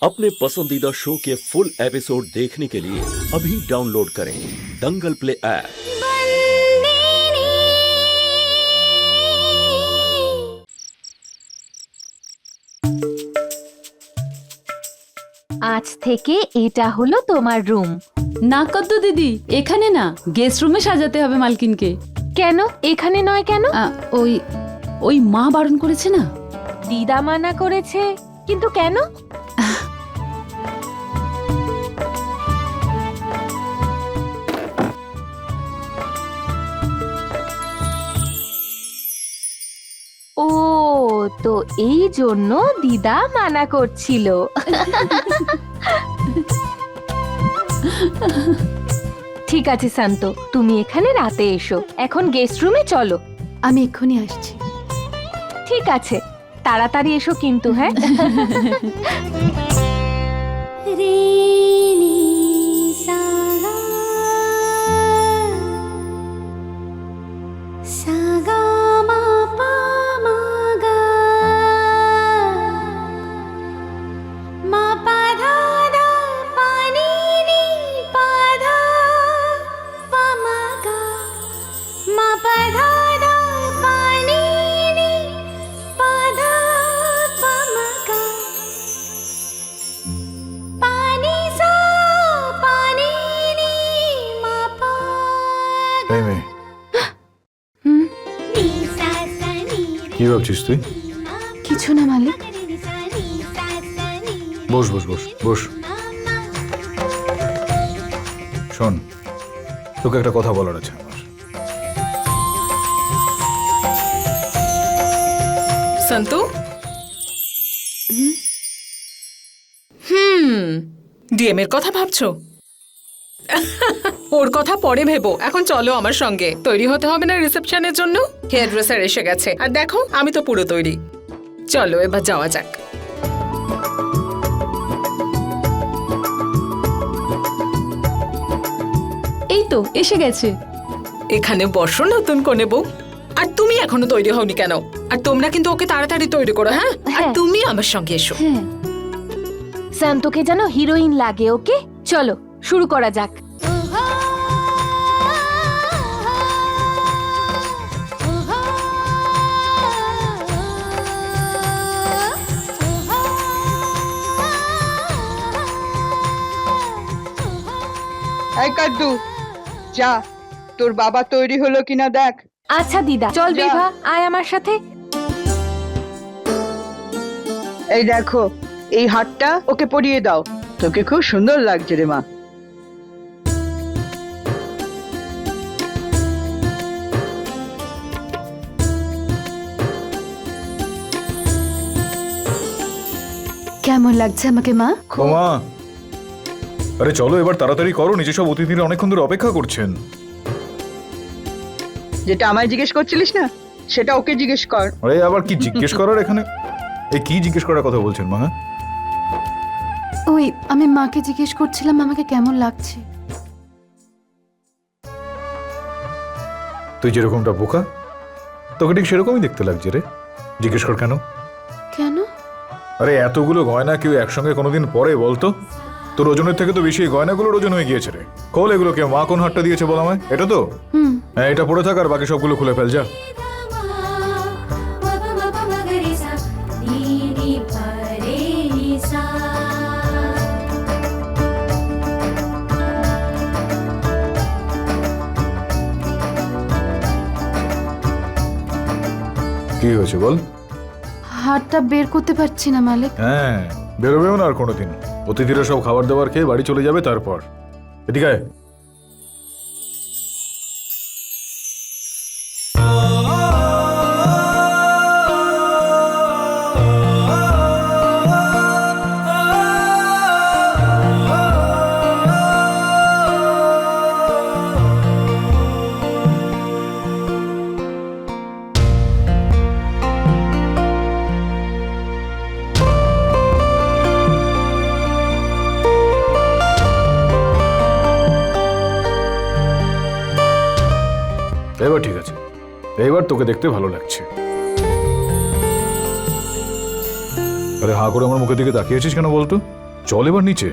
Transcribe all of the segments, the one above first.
अपने पसंदीदा शो के फुल एपिसोड देखने के लिए अभी डाउनलोड करें दंगल प्ले ऐप। আজ থেকে এটা হলো তোমার রুম। না কদ্দু দিদি, এখানে না, গেস্ট রুমে সাজাতে হবে মালকিনকে। কেন এখানে নয় কেন? ওই ওই মা বারণ করেছে না। দিদা মানা করেছে, কিন্তু কেন? ও তো এই জন্য দিদা মানা করছিল। ঠিক আছে শান্ত, তুমি এখানে রাতে এসো। এখন গেস্ট রুমে চলো। আমি এক্ষুনি আসছি। ঠিক আছে, তাড়াতাড়ি এসো কিন্তু। হ্যাঁ, কি ভাবছিস তুই? কিছু না মালিক। বস বস বস বস। শোন, তোকে একটা কথা বলার আছে আমার। সন্তু, ডিএম এর কথা ভাবছো? ওর কথা পরে ভেবো, এখন চলো আমার সঙ্গে। তৈরি হতে হবে না রিসেপশনের জন্য? হেয়ার ড্রেসার এসে গেছে, আর দেখো আমি তো পুরো তৈরি। চলো এবার যাওয়া যাক। এই তো এসে গেছে। এখানে বসো নতুন কোণে বউ। আর তুমি এখনো তৈরি হওনি কেন? আর তোমরা কিন্তু ওকে তাড়াতাড়ি তৈরি করো। হ্যাঁ, আর হ্যাঁ। তুমি আমার সঙ্গে এসো। হ্যাঁ, শান্তকে যেন হিরোইন লাগে। ওকে চলো শুরু করা যাক। এই কাদ্দু, যা তোর বাবা তৈরি হলো কিনা দেখ। আচ্ছা দিদা, চল যা। বিভা, আয় আমার সাথে। এই দেখো, এই হারটা ওকে পরিয়ে দাও। তোকে খুব সুন্দর লাগছে রে মা। কেমন লাগছে আমাকে মা? ক্ষমা। আরে চলো এবার তাড়াতাড়ি করো, নিচে সব অতিথিরা অনেকক্ষণ ধরে অপেক্ষা করছেন। যেটা আমায় জিজ্ঞেস করছিলিস না, সেটা ওকে জিজ্ঞেস কর। আরে আবার কি জিজ্ঞেস করার এখানে? এই কি জিজ্ঞেস করার কথা বলছেন মা? হ্যাঁ? ওই আমি মাকে জিজ্ঞেস করছিলাম আমাকে কেমন লাগছে। তুই যেরকমটা বোকা, তোকে ঠিক সেরকমই দেখতে লাগছে রে। জিজ্ঞেস কর কেন? কেন? আরে এতগুলো গয়না কেউ একসঙ্গে কোনোদিন পরে বলতো? তোর ওজনের থেকে তো বেশি এই গয়নাগুলোর ওজন হয়ে গিয়েছে রে। খোল এগুলো, কে মা কোন হাটটা দিয়েছে বল আমায়? এটা তো? হ্যাঁ, এটা পড়ে থাক আর বাকি সবগুলো খুলে ফেল যা। কি হয়েছে বল? হাতটা বের করতে পারছি না মালিক। হ্যাঁ, বেরোবেও না আর কোনোদিন। অতিথিরা সব খাবার দাবার খেয়ে বাড়ি চলে যাবে তারপর। এদিকে আয়। এবার ঠিক আছে, এইবার তোকে দেখতে ভালো লাগছে। আরে হাঁ করে আমার মুখের দিকে তাকিয়েছিস কেন বলতো? চল এবার নিচে।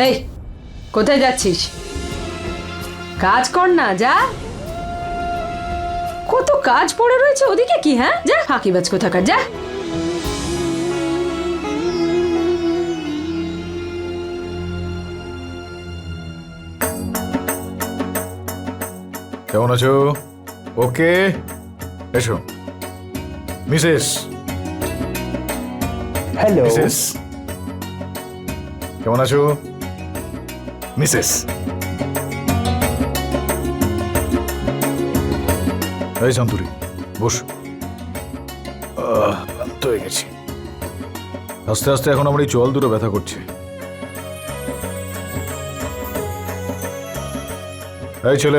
এই কোথায় যাচ্ছিস? কাজ কর না, যা। কত কাজ পড়ে রয়েছে ওদিকে, কি হ্যাঁ? যা, ফাঁকিবাজ কোথাকার, যা। কেমন আছো? ওকে, এসো। মিসেস। হ্যালো, মিসেস কেমন আছো? মিসেস এই শান্তরি, বস। ক্লান্ত হয়ে গেছি। আস্তে আস্তে এখন আমার এই চল দুটো ব্যথা করছে। এই ছেলে,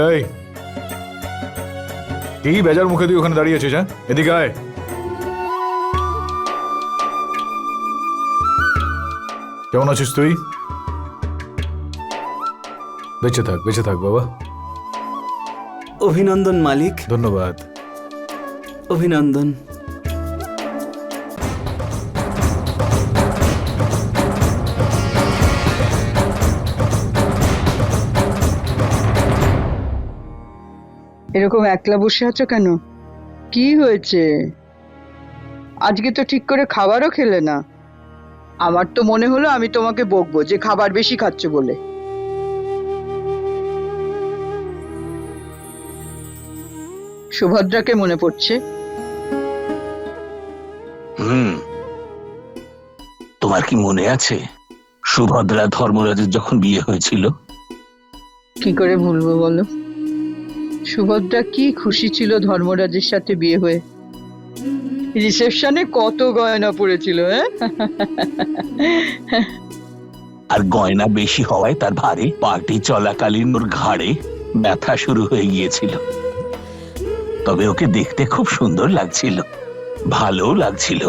এই বেজার মুখে তুই ওখানে দাঁড়িয়ে আছিস? হ্যাঁ, এদিকে আয়। কেমন আছিস তুই? বেঁচে থাক, বেঁচে থাক বাবা। অভিনন্দন মালিক। ধন্যবাদ। অভিনন্দন। এরকম একলা বসে আছো কেন? কি হয়েছে? আজকে তো ঠিক করে খাবারও খেলে না। আমার তো মনে হলো আমি তোমাকে বকবো যে খাবার বেশি খাচ্ছ বলে। সুভদ্রাকে মনে পড়ছে? তোমার কি মনে আছে সুভদ্রা ধর্মরাজের যখন বিয়ে হয়েছিল? কি করে ভুলবো বলো? সুভদ্রা কি খুশি ছিল ধর্মরাজের সাথে বিয়ে হয়ে। রিসেপশনে কত গয়না পড়েছিল। আর গয়না বেশি হওয়ায় তার ভারে পার্টি চলাকালীন ওর ঘাড়ে ব্যথা শুরু হয়ে গিয়েছিল। তবে ওকে দেখতে খুব সুন্দর লাগছিল, ভালো লাগছিল,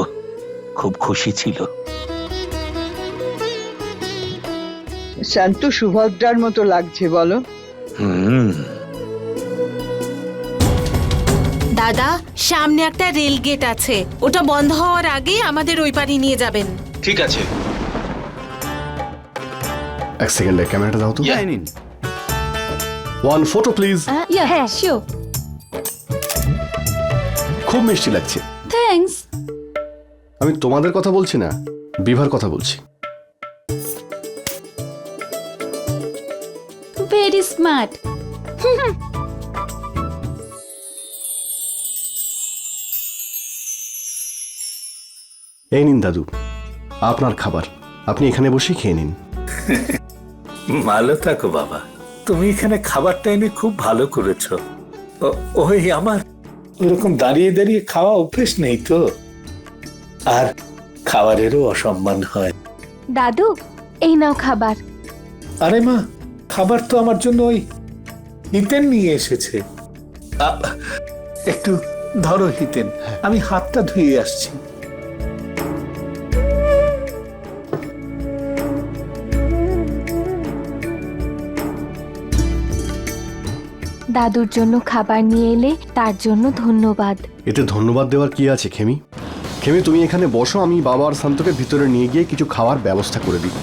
খুব খুশি ছিল। শান্তু সুভদ্রার মতো লাগছে বলো? দাদা, সামনে একটা রেল গেট আছে, ওটা বন্ধ হওয়ার আগে আমাদের ওই পারে নিয়ে যাবেন। ঠিক আছে। এক সেকেন্ডে ক্যামেরাটা দাও তো। নিন। One photo please. হ্যাঁ, শিওর। খুব মিষ্টি লাগছে। থ্যাঙ্কস। আমি তোমাদের কথা বলছি না, বিভার কথা বলছি। Very smart. এই নিন দাদু, আপনার খাবার। আপনি এখানে বসে খেয়ে নিন। ভালো থাকো বাবা। তুমি এখানে খাবারটা এনে খুব ভালো করেছো। ওই আমার ওরকম দাঁড়িয়ে দাঁড়িয়ে খাওয়া অভ্যেস নেই তো, আর খাবারেরও অসম্মান হয়। দাদু, এই নাও খাবার। আরে মা, খাবার তো আমার জন্য ওই হিতেন নিয়ে এসেছে। একটু ধরো হিতেন, আমি হাতটা ধুয়ে আসছি। দাদুর জন্য খাবার নিয়ে এলে তার জন্য ধন্যবাদ। এতে ধন্যবাদ দেওয়ার কি আছে খেমি? খেমি, তুমি এখানে বসো, আমি বাবা আর শান্তকে ভিতরে নিয়ে গিয়ে কিছু খাওয়ার ব্যবস্থা করে দিই।